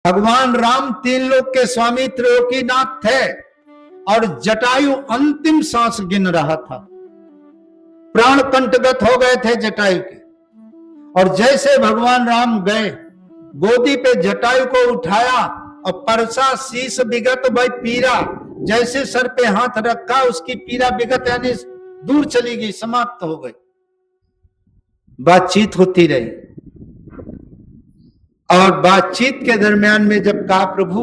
भगवान राम 3 लोक के स्वामी त्रिलोकीनाथ थे और जटायु अंतिम सांस गिन रहा था। प्राण कंठगत हो गए थे जटायु के। और जैसे भगवान राम गए, गोदी पे जटायु को उठाया और परसा शीश विगत भाई पीरा, जैसे सर पे हाथ रखा उसकी पीरा विगत यानी दूर चली गई, समाप्त हो गई। बातचीत होती रही और बातचीत के दरमियान में जब कहा प्रभु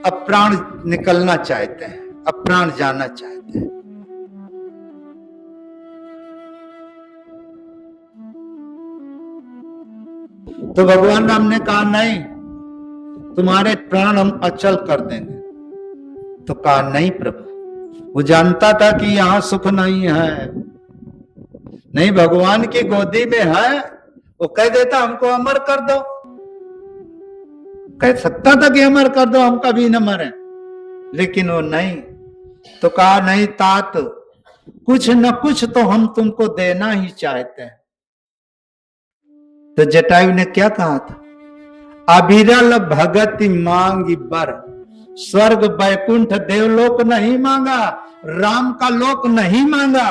अब प्राण निकलना चाहते हैं, अब प्राण जाना चाहते हैं, तो भगवान राम ने कहा नहीं, तुम्हारे प्राण हम अचल कर देंगे। तो कहा नहीं प्रभु, वो जानता था कि यहां सुख नहीं है, नहीं भगवान की गोदी में है, वो कह देता हमको अमर कर दो, कह सकता था कि अमर कर दो, हम कभी न मरे, लेकिन वो नहीं। तो कहा नहीं तात, कुछ न कुछ तो हम तुमको देना ही चाहते हैं। तो जटायु ने क्या कहा था? अविरल भगति मांगी बर, स्वर्ग बैकुंठ देवलोक नहीं मांगा, राम का लोक नहीं मांगा।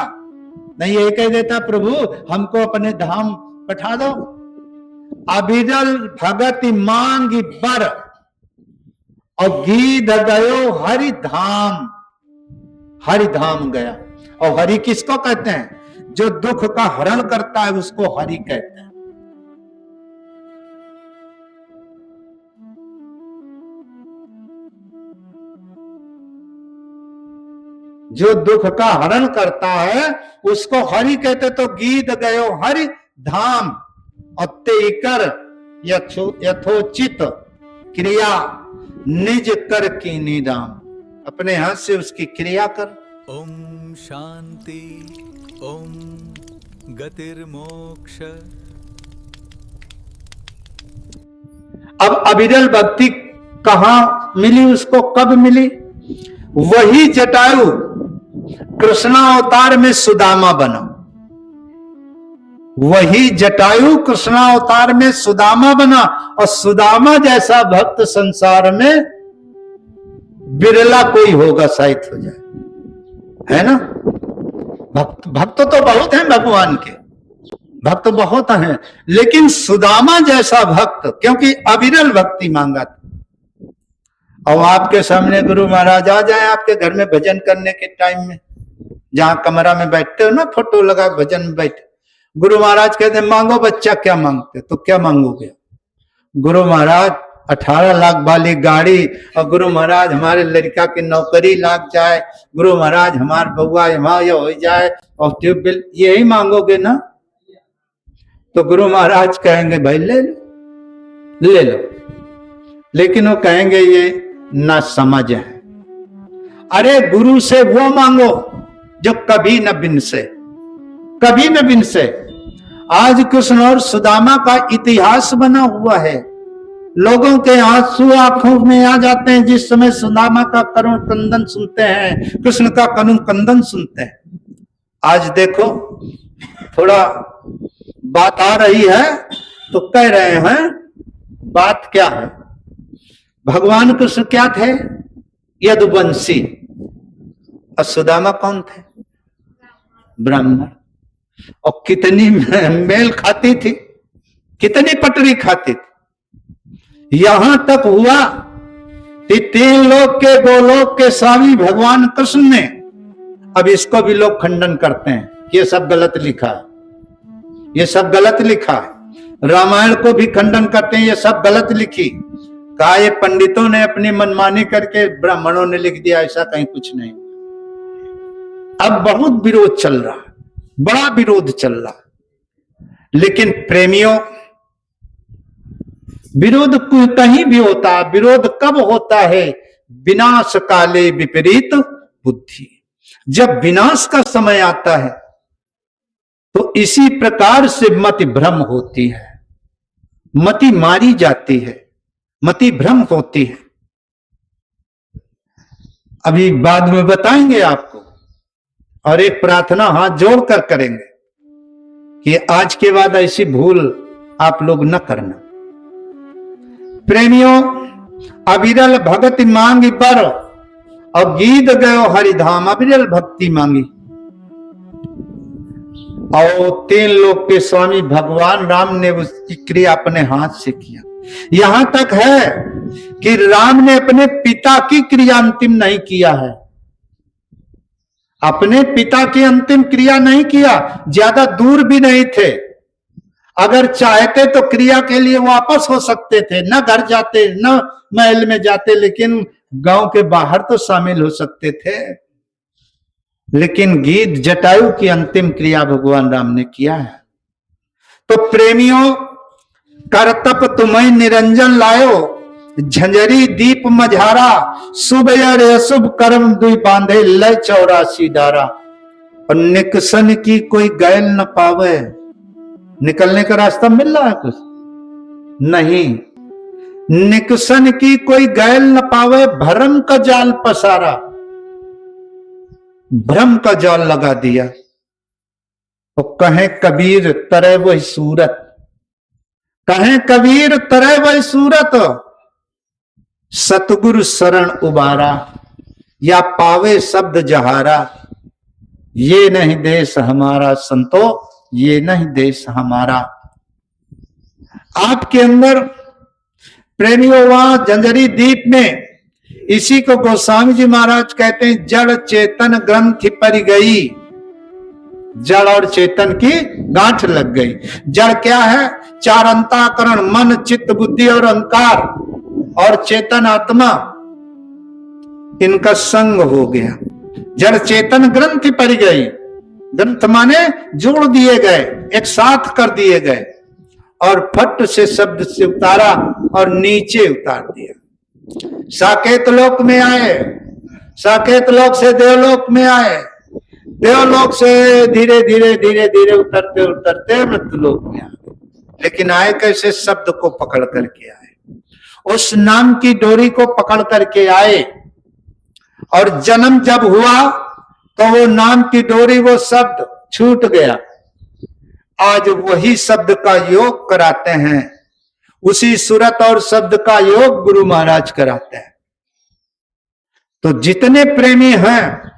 नहीं ये कह देता प्रभु हमको अपने धाम पठा दो। अविरल भगति मांगी बर और गीध गयो हरि धाम, हरि धाम गया। और हरि किसको कहते हैं? जो दुख का हरण करता है उसको हरि कहते हैं। जो दुख का हरण करता है उसको हरि कहते। तो गीत गयो हरि धाम और तेकर यथोचित क्रिया निज कर की निदाम, अपने हाथ से उसकी क्रिया कर। ओम शांति ओम गतिर्मोक्ष। अब अविरल भक्ति कहां मिली उसको, कब मिली? वही जटायु कृष्णावतार में सुदामा बना, वही जटायु कृष्णावतार में सुदामा बना। और सुदामा जैसा भक्त संसार में बिरला कोई होगा, शायद हो जाए, है ना। भक्त तो बहुत हैं भगवान के, भक्त बहुत हैं, लेकिन सुदामा जैसा भक्त, क्योंकि अविरल भक्ति मांगा था। और आपके सामने गुरु महाराज आ जाए आपके घर में भजन करने के टाइम में, जहां कमरा में बैठते हो ना, फोटो लगा भजन में बैठे, गुरु महाराज कहते हैं मांगो बच्चा, क्या मांगते? तो क्या मांगोगे? गुरु महाराज 18 लाख वाली गाड़ी, और गुरु महाराज हमारे लड़का की नौकरी लाग जाए, गुरु महाराज हमारे बउआ वहां हो जाए, और ट्यूबवेल, यही मांगोगे ना? तो गुरु महाराज कहेंगे भाई ले लो, ले लो, लेकिन वो कहेंगे ये ना समझ है। अरे गुरु से वो मांगो जो कभी न बिनसे, कभी न बिनसे। आज कृष्ण और सुदामा का इतिहास बना हुआ है, लोगों के आंसू आंखों में आ जाते हैं जिस समय सुदामा का करुण क्रंदन सुनते हैं, कृष्ण का करुण क्रंदन सुनते हैं। आज देखो थोड़ा बात आ रही है तो कह रहे हैं, बात क्या है? भगवान कृष्ण क्या थे? यदुवंशी। और सुदामा कौन थे? ब्राह्मण। और कितनी मेल खाती थी, कितनी पटरी खाती थी। यहां तक हुआ कि 3 लोक के गोलोक के स्वामी भगवान कृष्ण ने, अब इसको भी लोग खंडन करते हैं कि ये सब गलत लिखा है, ये सब गलत लिखा है। रामायण को भी खंडन करते हैं, ये सब गलत लिखी। कहा ये पंडितों ने अपनी मनमानी करके ब्राह्मणों ने लिख दिया, ऐसा कहीं कुछ नहीं। अब बहुत विरोध चल रहा है, बड़ा विरोध चल रहा है। लेकिन प्रेमियों, विरोध कहीं भी होता है, विरोध कब होता है? विनाश काले विपरीत बुद्धि। जब विनाश का समय आता है तो इसी प्रकार से मति भ्रम होती है, मति मारी जाती है, मति भ्रम होती है। अभी बाद में बताएंगे आपको, और एक प्रार्थना हाथ जोड़कर करेंगे कि आज के बाद ऐसी भूल आप लोग न करना। प्रेमियों, अविरल भगति मांगी पर, और गीत गयो हरिधाम, अविरल भक्ति मांगी। और 3 लोक के स्वामी भगवान राम ने उसकी क्रिया अपने हाथ से किया। यहां तक है कि राम ने अपने पिता की क्रिया अंतिम नहीं किया है, अपने पिता की अंतिम क्रिया नहीं किया, ज्यादा दूर भी नहीं थे। अगर चाहते तो क्रिया के लिए वापस हो सकते थे, न घर जाते न महल में जाते, लेकिन गांव के बाहर तो शामिल हो सकते थे। लेकिन गीत जटायु की अंतिम क्रिया भगवान राम ने किया है। तो प्रेमियों, करतप तुम्हें निरंजन लायो, झंझरी दीप मझारा, शुभ और अशुभ कर्म दुई बांधे, लय 84 डारा। और निकसन की कोई गैल न पावे, निकलने का रास्ता मिल रहा है कुछ नहीं, निकसन की कोई गैल न पावे, भ्रम का जाल पसारा, भ्रम का जाल लगा दिया। तो कहें कबीर तरह वही सूरत, कहें कबीर तरह वही सूरत, सतगुरु शरण उबारा, या पावे शब्द जहारा। ये नहीं देश हमारा संतो, ये नहीं देश हमारा। आपके अंदर प्रेमियों, वहां जंजरी द्वीप में, इसी को गोस्वामी जी महाराज कहते हैं, जड़ चेतन ग्रंथि पर गई, जड़ और चेतन की गांठ लग गई। जड़ क्या है? 4 अंतःकरण, मन चित्त बुद्धि और अहंकार, और चेतन आत्मा, इनका संग हो गया। जड़ चेतन ग्रंथि पर गई, ग्रंथ माने जोड़ दिए गए, एक साथ कर दिए गए, और फट से शब्द से उतारा और नीचे उतार दिया। साकेत लोक में आए, साकेत लोक से देवलोक में आए, देवलोक से धीरे धीरे धीरे धीरे उतरते उतरते मृत्युलोक में आए। लेकिन आए कैसे? शब्द को पकड़ करके आए, उस नाम की डोरी को पकड़ करके आए। और जन्म जब हुआ तो वो नाम की डोरी, वो शब्द छूट गया। आज वही शब्द का योग कराते हैं, उसी सूरत और शब्द का योग गुरु महाराज कराते हैं। तो जितने प्रेमी हैं,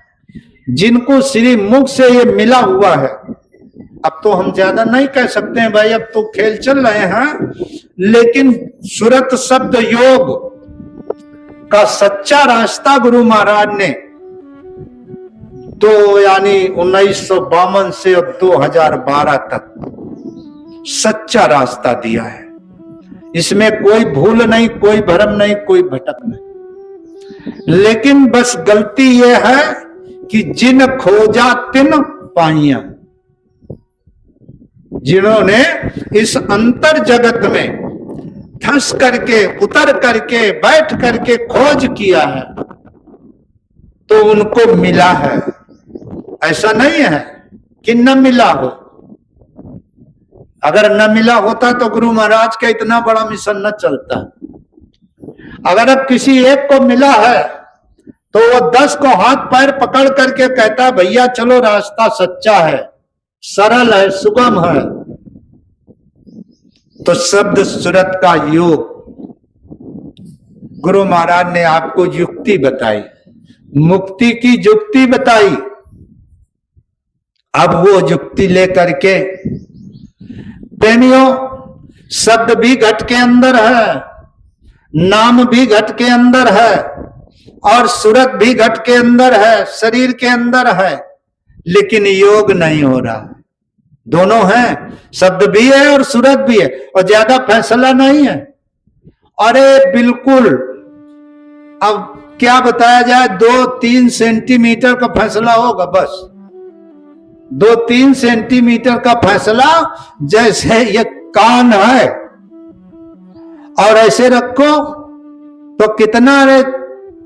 जिनको श्री मुख से ये मिला हुआ है, अब तो हम ज्यादा नहीं कह सकते हैं भाई, अब तो खेल चल रहे हैं, लेकिन सूरत शब्द योग का सच्चा रास्ता गुरु महाराज ने तो यानी 1952 से अब 2012 तक सच्चा रास्ता दिया है। इसमें कोई भूल नहीं, कोई भ्रम नहीं, कोई भटक नहीं। लेकिन बस गलती यह है कि जिन खोजा तिन पाइया, जिन्होंने इस अंतर जगत में धंस करके, उतर करके, बैठ करके खोज किया है, तो उनको मिला है। ऐसा नहीं है कि न मिला हो। अगर न मिला होता तो गुरु महाराज का इतना बड़ा मिशन न चलता। अगर अब किसी एक को मिला है तो वो 10 को हाथ पैर पकड़ करके कहता, भैया चलो, रास्ता सच्चा है, सरल है, सुगम है। तो शब्द सूरत का योग गुरु महाराज ने आपको युक्ति बताई, मुक्ति की युक्ति बताई। अब वो युक्ति लेकर के प्रेमियों, शब्द भी घट के अंदर है, नाम भी घट के अंदर है, और सूरत भी घट के अंदर है, शरीर के अंदर है, लेकिन योग नहीं हो रहा। दोनों हैं, शब्द भी है और सूरत भी है, और ज्यादा फैसला नहीं है। अरे बिल्कुल, अब क्या बताया जाए, 2-3 सेंटीमीटर का फैसला होगा, बस 2-3 सेंटीमीटर का फैसला। जैसे ये कान है और ऐसे रखो तो कितना, अरे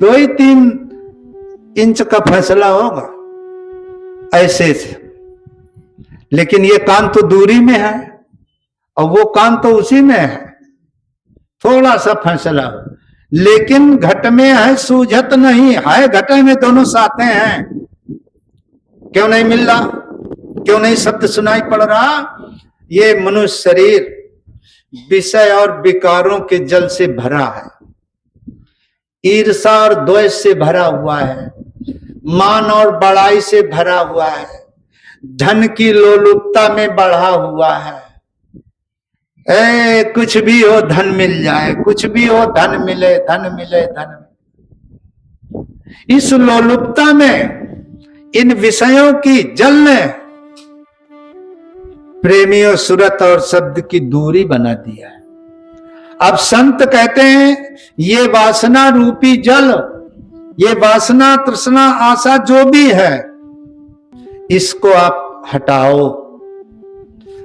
2-3 इंच का फैसला होगा ऐसे से। लेकिन ये कान तो दूरी में है और वो कान तो उसी में है, थोड़ा सा फैसला हो। लेकिन घट में है, सूझत नहीं है, घटे में दोनों साथे हैं। क्यों नहीं मिल रहा? क्यों नहीं शब्द सुनाई पड़ रहा? ये मनुष्य शरीर विषय और विकारों के जल से भरा है। ईर्षा और द्वेष से भरा हुआ है, मान और बड़ाई से भरा हुआ है, धन की लोलुपता में बढ़ा हुआ है। कुछ भी हो धन मिल जाए, कुछ भी हो धन मिले, धन मिले, धन मिले। इस लोलुपता में, इन विषयों की जल ने प्रेमियों सूरत और शब्द की दूरी बना दिया है। अब संत कहते हैं ये वासना रूपी जल, ये वासना तृष्णा आशा जो भी है, इसको आप हटाओ।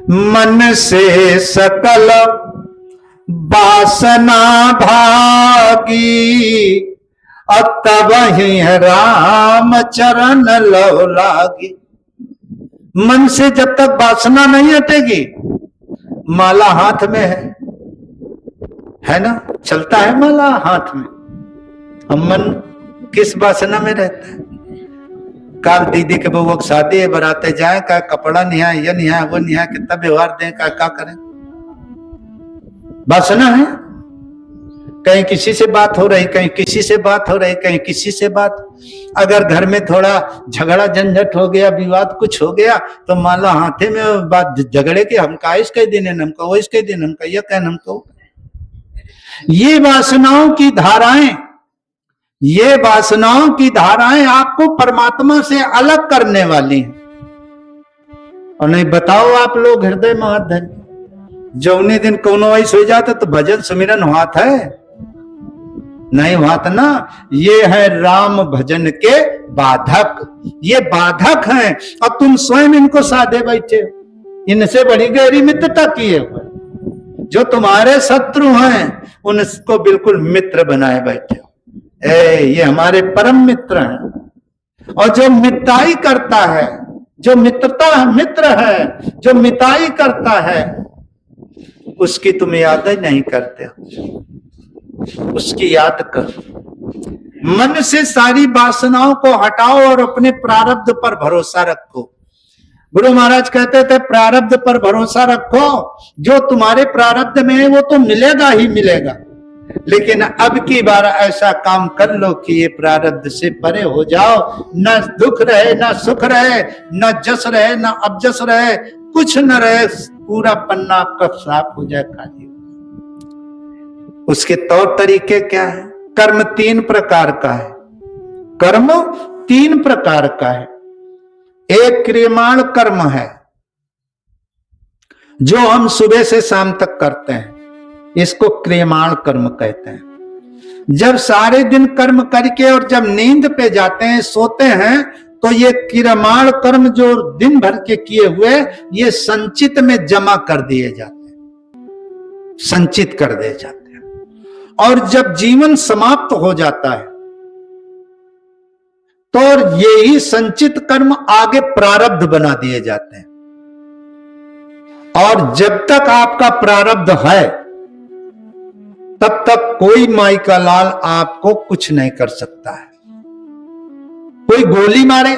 मन से सकल वासना भागी, तब ही राम चरण लो लागी। मन से जब तक वासना नहीं हटेगी, माला हाथ में है ना, चलता है माला हाथ में। हम मन किस वासना में रहता है? काल दीदी के बउआ की शादी है, बराते जाए, का कपड़ा नहीं है, ये नहीं है, वो नहीं है, कितना व्यवहार दें, का करें? वासना है। कहीं किसी से बात हो रही, कहीं किसी से बात हो रही, कहीं किसी से बात। अगर घर में थोड़ा झगड़ा झंझट हो गया, विवाद कुछ हो गया, तो मान लो हाथे में बात झगड़े के, हमका इसके दिन है, हमका वो इसके दिन, हमका यह कहना, हमको। ये वासनाओं की धाराएं, ये वासनाओं की धाराएं आपको परमात्मा से अलग करने वाली हैं। और नहीं बताओ आप लोग हृदय महाधन, जौने दिन कोनो ऐसा हो जाता तो भजन सुमिरन हुआत है, नहीं हुआत ना। ये है राम भजन के बाधक, ये बाधक हैं, और तुम स्वयं इनको साधे बैठे, इनसे बड़ी गहरी मित्रता किए हुए। जो तुम्हारे शत्रु हैं उनको बिल्कुल मित्र बनाए बैठे हो। ये हमारे परम मित्र हैं। और जो मिताई करता है, जो मित्र है, जो मिताई करता है, उसकी तुम याद ही नहीं करते हो। उसकी याद करो। मन से सारी वासनाओं को हटाओ और अपने प्रारब्ध पर भरोसा रखो। गुरु महाराज कहते थे प्रारब्ध पर भरोसा रखो, जो तुम्हारे प्रारब्ध में है वो तो मिलेगा ही मिलेगा, लेकिन अब की बार ऐसा काम कर लो कि ये प्रारब्ध से परे हो जाओ। न दुख रहे, न सुख रहे, न जस रहे, न अबजस रहे, कुछ न रहे, पूरा पन्ना आपका साफ हो जाए, खाली। उसके तौर तरीके क्या है? कर्म 3 प्रकार का है। कर्म 3 प्रकार का है। एक क्रियमाण कर्म है, जो हम सुबह से शाम तक करते हैं, इसको क्रियमाण कर्म कहते हैं। जब सारे दिन कर्म करके और जब नींद पे जाते हैं, सोते हैं, तो ये क्रियमाण कर्म जो दिन भर के किए हुए, ये संचित में जमा कर दिए जाते हैं, संचित कर दिए जाते हैं। और जब जीवन समाप्त हो जाता है, तो यही संचित कर्म आगे प्रारब्ध बना दिए जाते हैं। और जब तक आपका प्रारब्ध है, तब तक कोई माई का लाल आपको कुछ नहीं कर सकता है। कोई गोली मारे,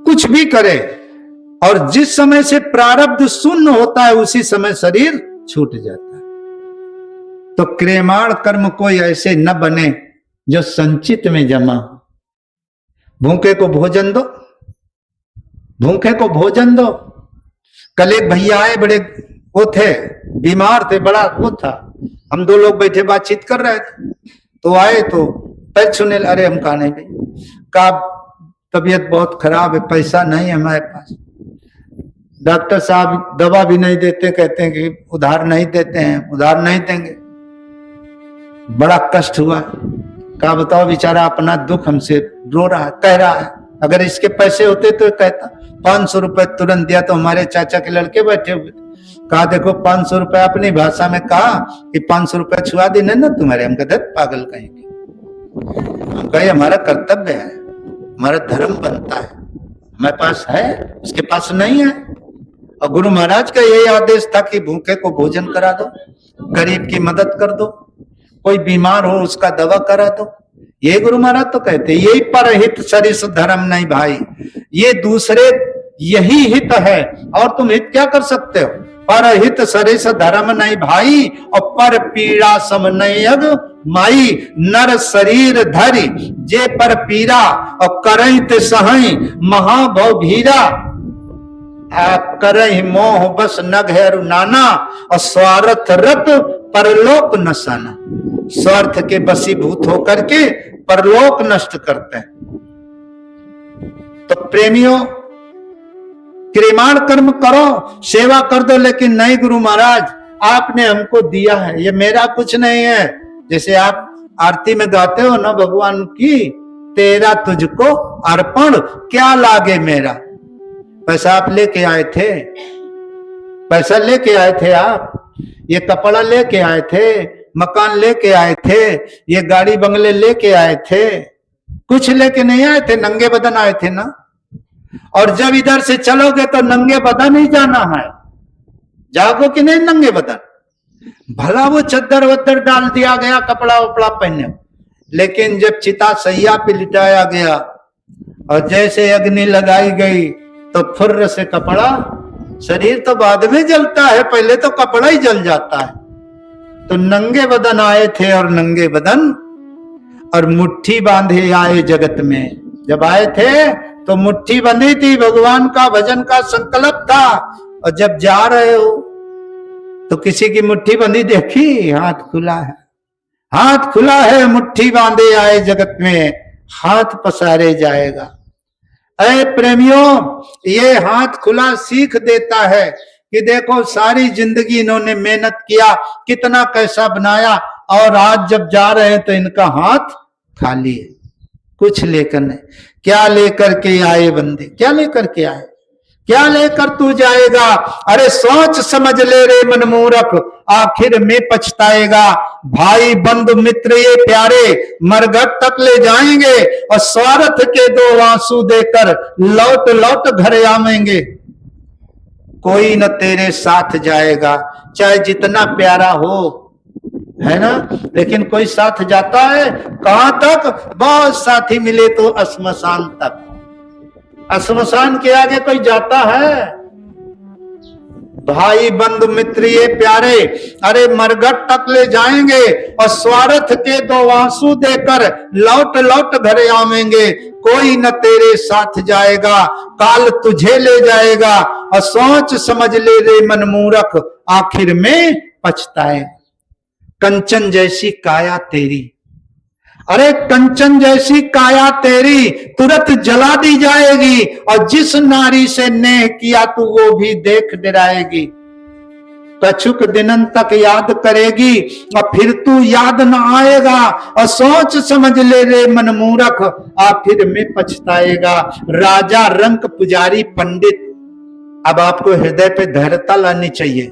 कुछ भी करे, और जिस समय से प्रारब्ध शून्य होता है, उसी समय शरीर छूट जाता है। तो क्रियमाण कर्म कोई ऐसे न बने जो संचित में जमा हो। भूखे को भोजन दो, भूखे को भोजन दो। कल एक भैया आए, बड़े वो थे, बीमार थे, बड़ा वो था। हम 2 लोग बैठे बातचीत कर रहे थे, तो आए तो पैर छूने, अरे हम कहा नहीं भाई, का तबीयत बहुत खराब है, पैसा नहीं है हमारे पास, डॉक्टर साहब दवा भी नहीं देते, कहते हैं कि उधार नहीं देते हैं, उधार नहीं देंगे। बड़ा कष्ट हुआ। कहा बताओ, बेचारा अपना दुख हमसे रो रहा है, कह रहा है। अगर इसके पैसे होते तो कहता 500 रुपए तुरंत दिया। तो हमारे चाचा के लड़के बैठे हुए थे, कहा देखो 500 रुपए, अपनी भाषा में कहा कि 500 रुपए छुआ देने ना तुम्हारे। हम कहते पागल कहीं के, हम कहे हमारा कर्तव्य है, हमारा धर्म बनता है, हमारे पास है, उसके पास नहीं है। और गुरु महाराज का यही आदेश था कि भूखे को भोजन करा दो, गरीब की मदद कर दो, कोई बीमार हो उसका दवा करा दो। ये गुरु महाराज तो कहते, यही परहित सरिस धर्म नहीं भाई, ये दूसरे यही हित है। और तुम हित क्या कर सकते हो? परहित सरिस धर्म नहीं भाई, और पर पीड़ा सम नहीं अग माई। नर शरीर धरि जे पर पीरा, और करई ते सहई महाभव भीरा। आप करई मोह बस नग है नाना, और स्वार्थ रत परलोक नसाना। स्वार्थ के बसीभूत होकर के परलोक नष्ट करते हैं। तो प्रेमियों, क्रियमाण कर्म करो, सेवा कर दो, लेकिन नहीं गुरु महाराज आपने हमको दिया है, ये मेरा कुछ नहीं है। जैसे आप आरती में गाते हो ना भगवान की, तेरा तुझको अर्पण क्या लागे मेरा। पैसा आप लेके आए थे, पैसा लेके आए थे आप, ये कपड़ा लेके आए थे, मकान लेके आए थे, ये गाड़ी बंगले लेके आए थे, कुछ लेके नहीं आए थे, नंगे बदन आए थे ना। और जब इधर से चलोगे तो नंगे बदन ही जाना है, जागो कि नहीं नंगे बदन। भला वो चद्दर वद्दर डाल दिया गया, कपड़ा वपड़ा पहने, लेकिन जब चिता सैया पे लिटाया गया और जैसे अग्नि लगाई गई तो फुर्र से कपड़ा, शरीर तो बाद में जलता है, पहले तो कपड़ा ही जल जाता है। तो नंगे बदन आए थे, और नंगे बदन और मुट्ठी बांधे आए जगत में। जब आए थे तो मुट्ठी बंधी थी, भगवान का भजन का संकल्प था। और जब जा रहे हो तो किसी की मुट्ठी बंधी देखी, हाथ खुला है, हाथ खुला है, मुट्ठी बांधे आए जगत में, हाथ पसारे जाएगा। अरे प्रेमियों, ये हाथ खुला सीख देता है कि देखो सारी जिंदगी इन्होंने मेहनत किया, कितना कैसा बनाया, और आज जब जा रहे हैं तो इनका हाथ खाली है, कुछ लेकर नहीं। क्या लेकर के आए बंदे, क्या लेकर के आए, क्या लेकर तू जाएगा। अरे सोच समझ ले रे मनमूर्ख, आखिर में पछताएगा। भाई बंधु मित्र ये प्यारे मरघट तक ले जाएंगे, और स्वार्थ के दो आंसू देकर लौट लौट घर आवेंगे। कोई न तेरे साथ जाएगा, चाहे जितना प्यारा हो, है ना, लेकिन कोई साथ जाता है कहां तक, बहुत साथी मिले तो श्मशान तक। श्मशान के आगे कोई जाता है। भाई बंधु मित्र ये प्यारे, अरे मरघट तक ले जाएंगे, और स्वार्थ के दो आंसू देकर लौट लौट घर आवेंगे। कोई न तेरे साथ जाएगा, काल तुझे ले जाएगा, और सोच समझ ले रे मनमूर्ख, आखिर में पछताए। कंचन जैसी काया तेरी, अरे कंचन जैसी काया तेरी तुरंत जला दी जाएगी, और जिस नारी से नेह किया तू वो भी देख डराएगी। कछुक दिनन तक याद करेगी, और फिर तू याद न आएगा, और सोच समझ ले रे मनमूर्ख, आखिर में पछताएगा। राजा रंक पुजारी पंडित, अब आपको हृदय पे धैर्यता लानी चाहिए,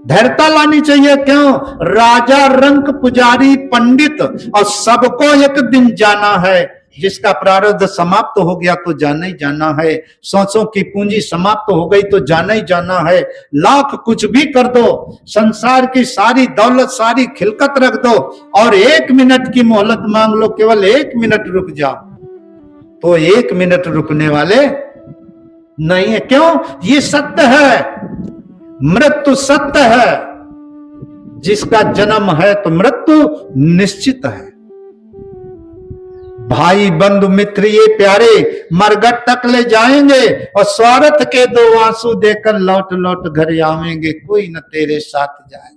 धैर्यता लानी चाहिए। क्यों? राजा रंक पुजारी पंडित, और सबको एक दिन जाना है। जिसका प्रारब्ध समाप्त हो गया तो जाना ही जाना है, सोचों की पूंजी समाप्त हो गई तो जाना ही जाना है। लाख कुछ भी कर दो, संसार की सारी दौलत सारी खिलकत रख दो, और 1 मिनट की मोहलत मांग लो, केवल 1 मिनट रुक जाओ, तो 1 मिनट रुकने वाले नहीं है। क्यों? ये सत्य है, मृत्यु सत्य है। जिसका जन्म है तो मृत्यु निश्चित है। भाई बंधु मित्र ये प्यारे मरघट तक ले जाएंगे, और स्वार्थ के दो आंसू देकर लौट लौट घर आवेंगे। कोई न तेरे साथ जाए,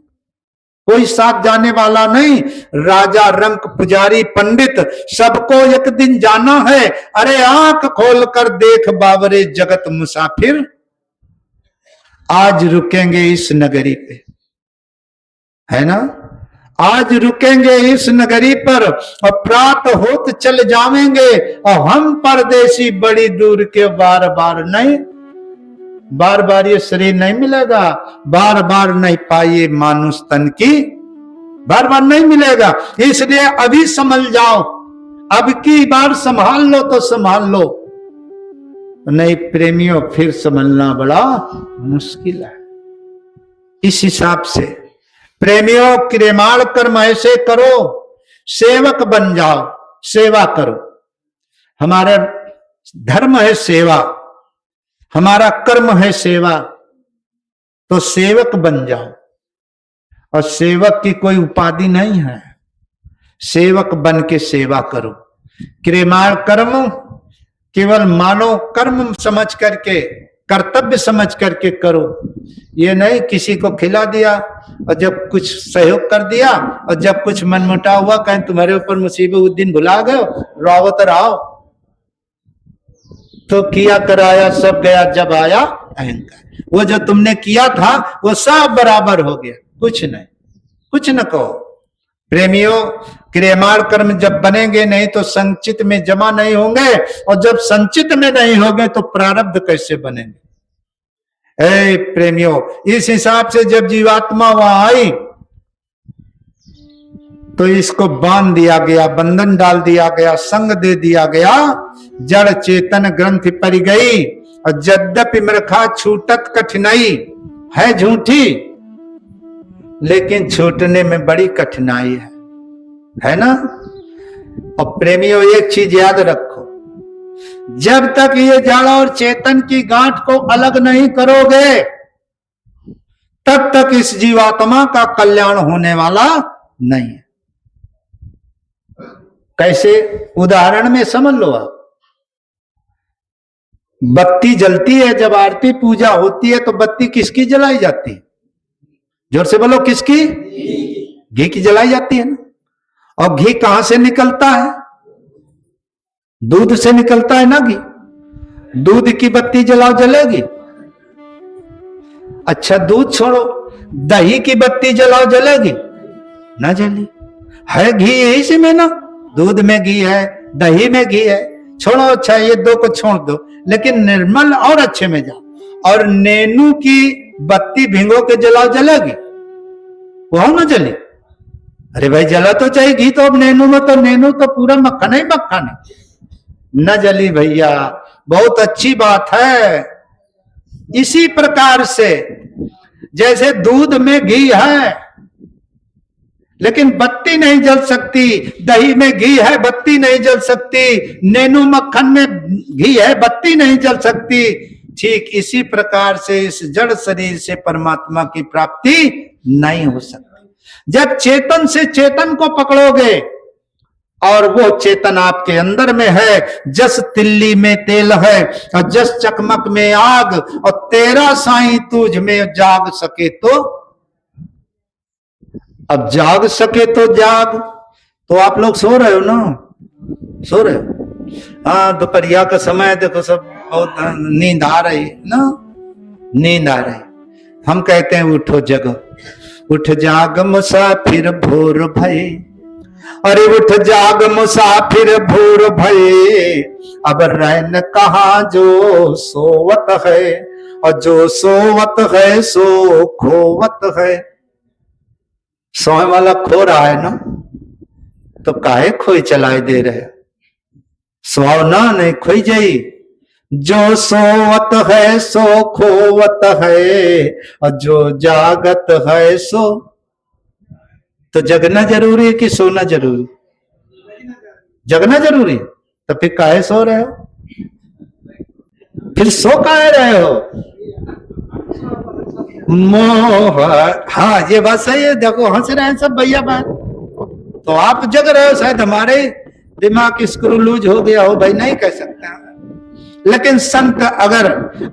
कोई साथ जाने वाला नहीं। राजा रंक पुजारी पंडित, सबको एक दिन जाना है। अरे आंख खोल कर देख बाबरे जगत मुसाफिर, आज रुकेंगे इस नगरी पे, है ना, आज रुकेंगे इस नगरी पर, और प्रात होत चल जावेंगे। और हम परदेसी बड़ी दूर के, बार बार नहीं, बार बार ये शरीर नहीं मिलेगा, बार बार नहीं पाइए मानुष तन की, बार बार नहीं मिलेगा। इसलिए अभी संभल जाओ, अब की बार संभाल लो तो संभाल लो, नहीं प्रेमियों फिर संभलना बड़ा मुश्किल है। इस हिसाब से प्रेमियों क्रियमाण कर्म ऐसे करो, सेवक बन जाओ, सेवा करो। हमारा धर्म है सेवा, हमारा कर्म है सेवा। तो सेवक बन जाओ। और सेवक की कोई उपाधि नहीं है, सेवक बन के सेवा करो। क्रियमाण कर्म केवल मानव कर्म समझ करके, कर्तव्य समझ करके करो। ये नहीं किसी को खिला दिया और जब कुछ सहयोग कर दिया और जब कुछ मनमुटाव हुआ कहीं तुम्हारे ऊपर मुसीबत उस दिन भुला गए, रावत रहो तो किया कराया सब गया, जब आया अहंकार। वो जो तुमने किया था वो सब बराबर हो गया, कुछ नहीं, कुछ न कहो। प्रेमियों, क्रियमाण कर्म जब बनेंगे नहीं तो संचित में जमा नहीं होंगे, और जब संचित में नहीं होंगे तो प्रारब्ध कैसे बनेंगे। ए प्रेमियों, इस हिसाब से जब जीवात्मा वहां आई तो इसको बांध दिया गया, बंधन डाल दिया गया, संग दे दिया गया, जड़ चेतन ग्रंथि पड़ गई। और यद्यपि मृखा छूटत कठिनाई है झूठी, लेकिन छूटने में बड़ी कठिनाई है ना। और प्रेमियों, एक चीज याद रखो, जब तक ये जड़ और चेतन की गांठ को अलग नहीं करोगे तब तक इस जीवात्मा का कल्याण होने वाला नहीं है। कैसे? उदाहरण में समझ लो आप। बत्ती जलती है, जब आरती पूजा होती है तो बत्ती किसकी जलाई जाती है? जोर से बोलो, किसकी? घी की जलाई जाती है ना। और घी कहां से निकलता है? दूध से निकलता है ना घी। दूध की बत्ती जलाओ, जलेगी? अच्छा दूध छोड़ो, दही की बत्ती जलाओ, जलेगी? ना जली। है घी यही से में ना, दूध में घी है, दही में घी है। छोड़ो, अच्छा ये दो को छोड़ दो, लेकिन निर्मल और अच्छे में जाओ। और नेनू की बत्ती भिंगो के जलाओ, जलेगी? वो ना जली। अरे भाई जला तो चाहिए घी, तो अब नेनू में तो नेनू तो पूरा मक्खन ही मक्खन है, न जली भैया। बहुत अच्छी बात है। इसी प्रकार से जैसे दूध में घी है लेकिन बत्ती नहीं जल सकती, दही में घी है बत्ती नहीं जल सकती, नेनू मक्खन में घी है बत्ती नहीं जल सकती, ठीक इसी प्रकार से इस जड़ शरीर से परमात्मा की प्राप्ति नहीं हो सकती। जब चेतन से चेतन को पकड़ोगे और वो चेतन आपके अंदर में है, जस तिल्ली में तेल है और जस चकमक में आग, और तेरा साईं तुझ में जाग सके तो, अब जाग सके तो जाग। तो आप लोग सो रहे हो ना? सो रहे हो? हाँ, दोपहरिया का समय देखो, सब बहुत नींद आ रही ना, नींद आ रही। हम कहते हैं उठो जगो, उठ जाग मुसाफिर भोर भये, अरे उठ जाग मुसाफिर भोर भये, अब रैन कहाँ जो सोवत है, और जो सोवत है सो खोवत है। सोए वाला खो रहा है ना, तो काहे खोई चलाए दे रहे? सो ना, नहीं खोई जाई। जो सोवत है सो खोवत है, और जो जागत है सो। तो जगना जरूरी है कि सोना जरूरी? जगना जरूरी। तो फिर काहे सो रहे हो? फिर सो काहे रहे हो? मोह। हाँ, ये बात सही है। देखो हंस रहे हैं सब भैया बात, तो आप जग रहे हो, शायद हमारे दिमाग स्क्रू लूज हो गया हो, भाई नहीं कह सकते। लेकिन संत, अगर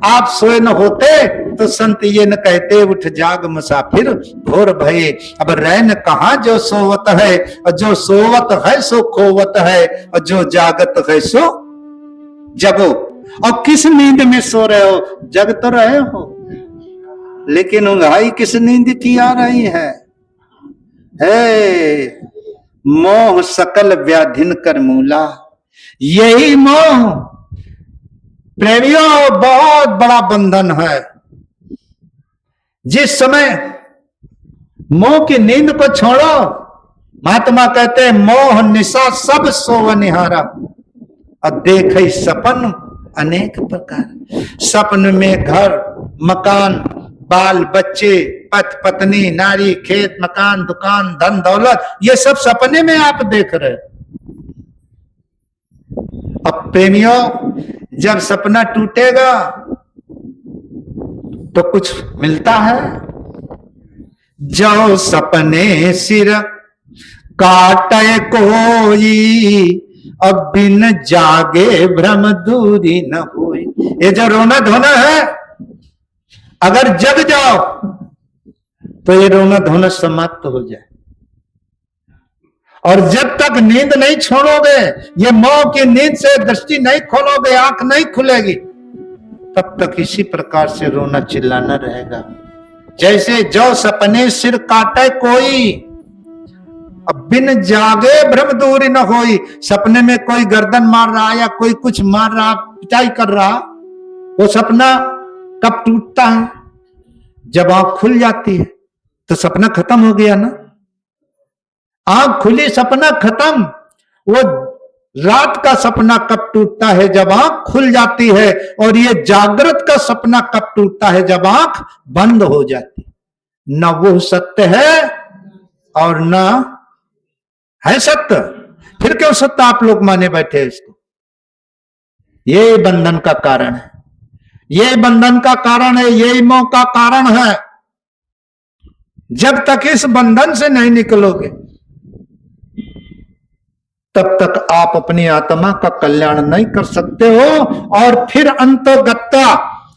आप सोए न होते तो संत ये न कहते उठ जाग मुसाफिर भोर भये, अब रैन कहाँ जो सोवत है, और जो सोवत है सो खोवत है, और जो जागत है सो जगो। और किस नींद में सो रहे हो? जग तो रहे हो, लेकिन उंघाई किस नींद की आ रही है? मोह सकल व्याधिन कर मूला। यही मोह प्रेमियों बहुत बड़ा बंधन है। जिस समय मोह की नींद को छोड़ो, महात्मा कहते हैं मोह निशा सब सोव निहारा, और देखे सपन अनेक प्रकार। सपन में घर मकान, बाल बच्चे, पति पत्नी, नारी, खेत मकान, दुकान, धन दौलत, ये सब सपने में आप देख रहे हो। अब प्रेमियों, जब सपना टूटेगा तो कुछ मिलता है। जो सपने सिर काटे कोई, अब बिन जागे भ्रम दूरी न होई। ये जो रोना धोना है, अगर जग जाओ तो ये रोना धोना समाप्त हो जाए। और जब तक नींद नहीं छोड़ोगे, ये मोह की नींद से दृष्टि नहीं खोलोगे, आंख नहीं खुलेगी, तब तक इसी प्रकार से रोना चिल्लाना रहेगा। जैसे जो सपने सिर काटे कोई, अब बिन जागे भ्रम दूरी न होई। सपने में कोई गर्दन मार रहा या कोई कुछ मार रहा, पिटाई कर रहा, वो सपना कब टूटता है? जब आंख खुल जाती है तो सपना खत्म हो गया ना। आंख खुली सपना खत्म। वो रात का सपना कब टूटता है? जब आंख खुल जाती है। और ये जागृत का सपना कब टूटता है? जब आंख बंद हो जाती है। न वो सत्य है और न है सत्य। फिर क्यों सत्य आप लोग माने बैठे हैं इसको? ये बंधन का कारण है, ये बंधन का कारण है, यही मोह का कारण है। जब तक इस बंधन से नहीं निकलोगे, तब तक आप अपनी आत्मा का कल्याण नहीं कर सकते हो। और फिर अंतोगत्ता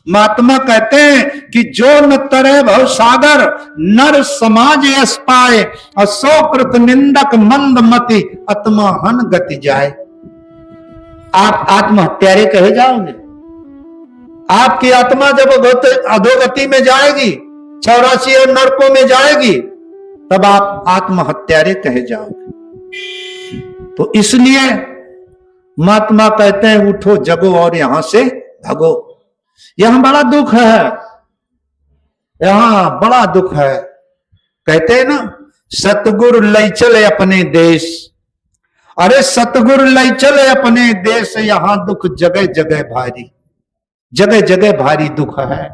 महात्मा कहते हैं कि जो न तरे भव सागर, नर समाज यश पाए, असोकृत निंदक मंद मति, आत्मा हन गति जाए। आप आत्महत्यारे कहे जाओगे। आपकी आत्मा जब अधोगति में जाएगी, 84 नरकों में जाएगी, तब आप आत्महत्यारे कहे जाओगे। तो इसलिए महात्मा कहते हैं उठो जगो और यहां से भगो। यहां बड़ा दुख है, यहां बड़ा दुख है। कहते हैं ना, सतगुरु लई चले अपने देश। अरे सतगुरु लई चले अपने देश, यहां दुख जगह जगह भारी, जगह जगह भारी दुख है।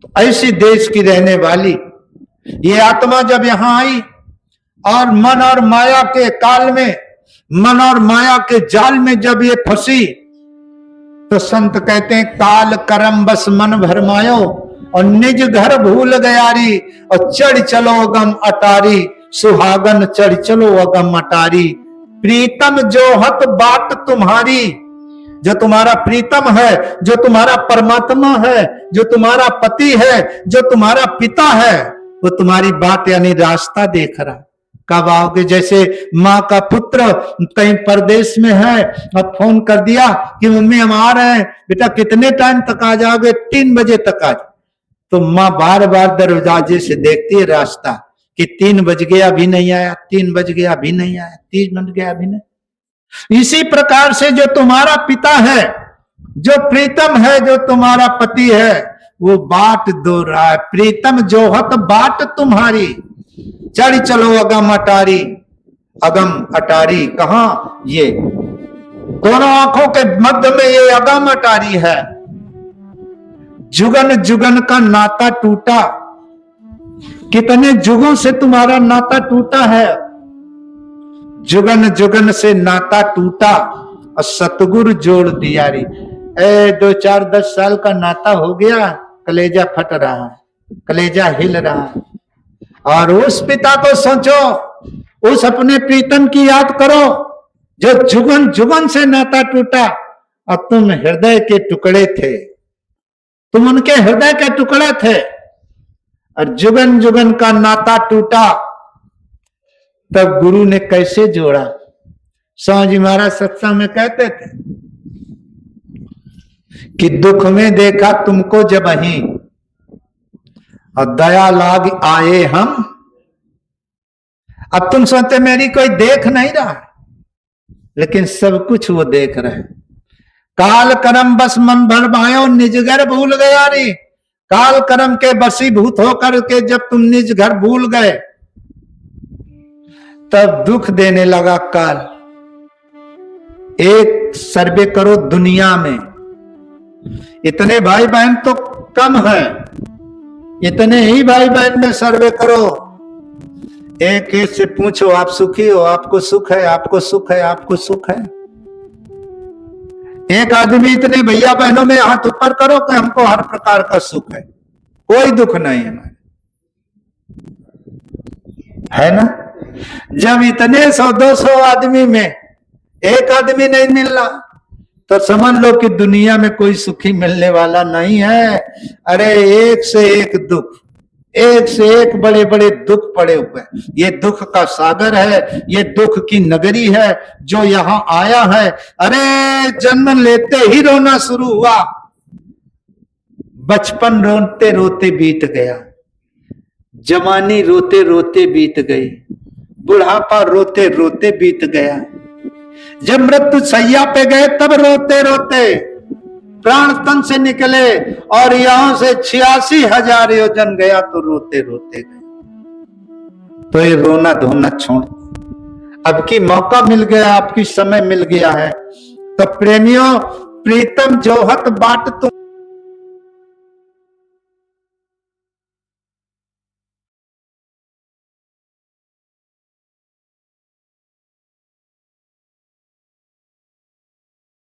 तो ऐसी देश की रहने वाली ये आत्मा जब यहां आई और मन और माया के काल में, मन और माया के जाल में जब ये फंसी, तो संत कहते हैं काल करम बस मन भरमायो, और निज घर भूल गयारी, और चढ़ चलो अगम अटारी, सुहागन चढ़ चलो अगम अटारी। प्रीतम जो हत बाट तुम्हारी, जो तुम्हारा प्रीतम है, जो तुम्हारा परमात्मा है, जो तुम्हारा पति है, जो तुम्हारा पिता है, वो तुम्हारी बात यानी रास्ता देख रहा। कब आओगे? जैसे माँ का पुत्र कहीं परदेश में है और फोन कर दिया कि मम्मी हम आ रहे हैं, बेटा कितने टाइम तक आ जाओगे? 3 बजे तक आ जाओ। तो माँ बार बार दरवाजे से देखती है रास्ता कि 3 बज गया अभी नहीं आया, 3 बज गया अभी नहीं आया, 3 बज गया अभी नहीं। इसी प्रकार से जो तुम्हारा पिता है, जो प्रीतम है, जो तुम्हारा पति है, वो बाट दो रहा है। प्रीतम जो हत बाट तुम्हारी, चढ़ चलो अगम अटारी। अगम अटारी कहां? ये दोनों आंखों के मध्य में ये अगम अटारी है। जुगन जुगन का नाता टूटा। कितने जुगों से तुम्हारा नाता टूटा है। जुगन जुगन से नाता टूटा और सतगुरु जोड़ दिया रे। 2, 4, 10 साल का नाता हो गया, कलेजा फट रहा है, कलेजा हिल रहा है। और उस पिता को सोचो, उस अपने प्रीतम की याद करो जो जुगन जुगन से नाता टूटा, और तुम हृदय के टुकड़े थे, तुम उनके हृदय के टुकड़े थे, और जुगन जुगन का नाता टूटा। तब गुरु ने कैसे जोड़ा? स्वामी जी महाराज सत्संग में कहते थे कि दुख में देखा तुमको जब ही, और दया लाग आए हम। अब तुम सोचते मेरी कोई देख नहीं रहा, लेकिन सब कुछ वो देख रहे। काल करम बस मन भर भायो, निज घर भूल गया रे। काल करम के बसीभूत होकर के जब तुम निज घर भूल गए, तब दुख देने लगा काल। एक सर्वे करो दुनिया में, इतने भाई बहन तो कम है, इतने ही भाई बहन में सर्वे करो। एक एक से पूछो आप सुखी हो? आपको सुख है? आपको सुख है? आपको सुख है? एक आदमी इतने भैया बहनों में हाथ ऊपर करो कि हमको हर प्रकार का सुख है, कोई दुख नहीं है हमारे, है ना। जब इतने 100-200 आदमी में एक आदमी नहीं मिल रहा तो समझ लो कि दुनिया में कोई सुखी मिलने वाला नहीं है। अरे एक से एक दुख, एक से एक बड़े बड़े दुख पड़े हुए हैं। ये दुख का सागर है, ये दुख की नगरी है जो यहां आया है। अरे जन्म लेते ही रोना शुरू हुआ, बचपन रोते रोते बीत गया, जवानी रोते रोते बीत गई, बुढ़ापा रोते रोते बीत गया, जब मृत्यु सैया पे गए तब रोते रोते प्राण तन से निकले और यहां से 86,000 योजन गया तो रोते रोते गए। तो ये रोना धोना छोड़, अब की मौका मिल गया, आपकी समय मिल गया है। तो प्रेमियों, प्रीतम जोहत बाट तुम